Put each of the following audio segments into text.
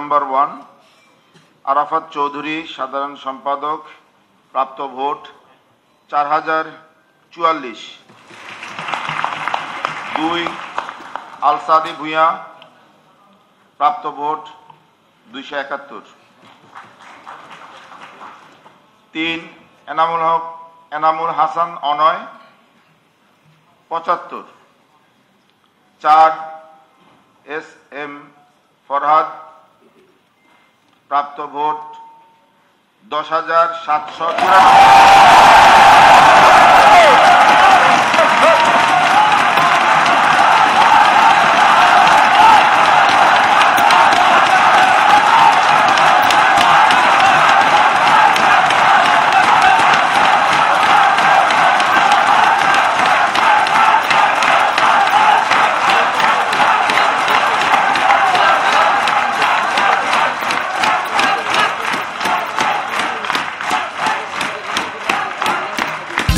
নম্বর 1 আরাফাত চৌধুরী, সাধারণ সম্পাদক, প্রাপ্ত ভোট 4044। 2 আলসাদি ভূঁইয়া, প্রাপ্ত ভোট 271। 3 এনামুল হাসান অনয় 75। 4 এস এম ফরহাদ, প্রাপ্ত ভোট 10,794।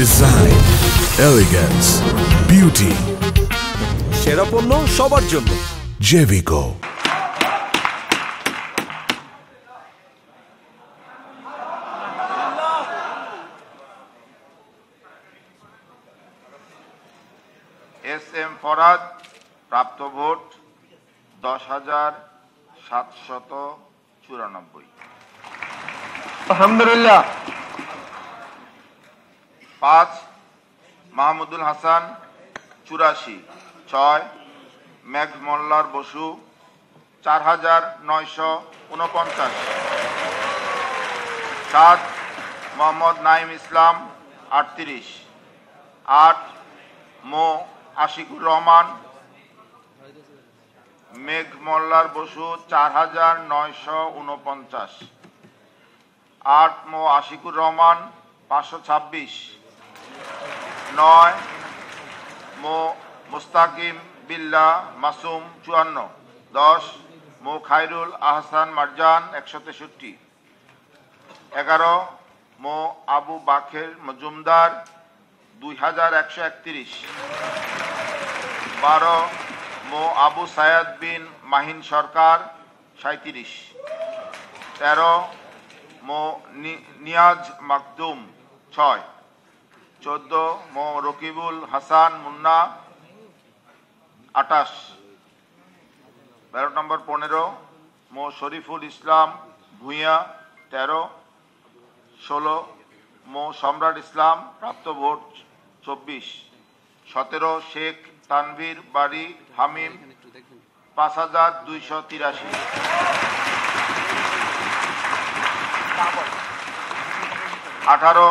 Design, elegance, beauty. সেরা পণ্য সবার জন্য Jevico. এস এম ফরহাদ, প্রাপ্ত ভোট 10,794। আলহামদুলিল্লাহ। 5 মাহমুদুল হাসান 84। 6 মেঘ মোল্লার বসু 4,949। 7 মোহাম্মদ নাইম ইসলাম 38। 8 মো আশিকুর রহমান, মেঘ মোল্লার বসু 4,949। 8 মো আশিকুর রহমান 526। 9 মো মুস্তাকিম বিল্লাহ মাসুম 54। 10 মো খায়রুল আহসান মারজান 163। 11 মো আবু বাকের মজুমদার 2131। 12 মো আবু সায়াদ বিন মাহিন সরকার 37। 13 মো নিয়াজ মাকদুম 6। 14 মো রকিবুল হাসান মুন্না 28। 12 নম্বর 15 মো শরীফুল ইসলাম ভূঁইয়া 13। 16 মো সম্রাট ইসলাম, প্রাপ্ত ভোট 24। 17 শেখ তানভীর বাড়ি হামিম 5,283। 18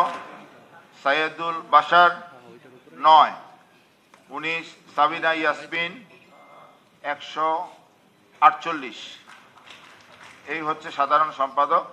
সাইয়েদুল বাশার 9। 19 সাবিনা ইয়াসমিন 148। এই হচ্ছে সাধারণ সম্পাদক।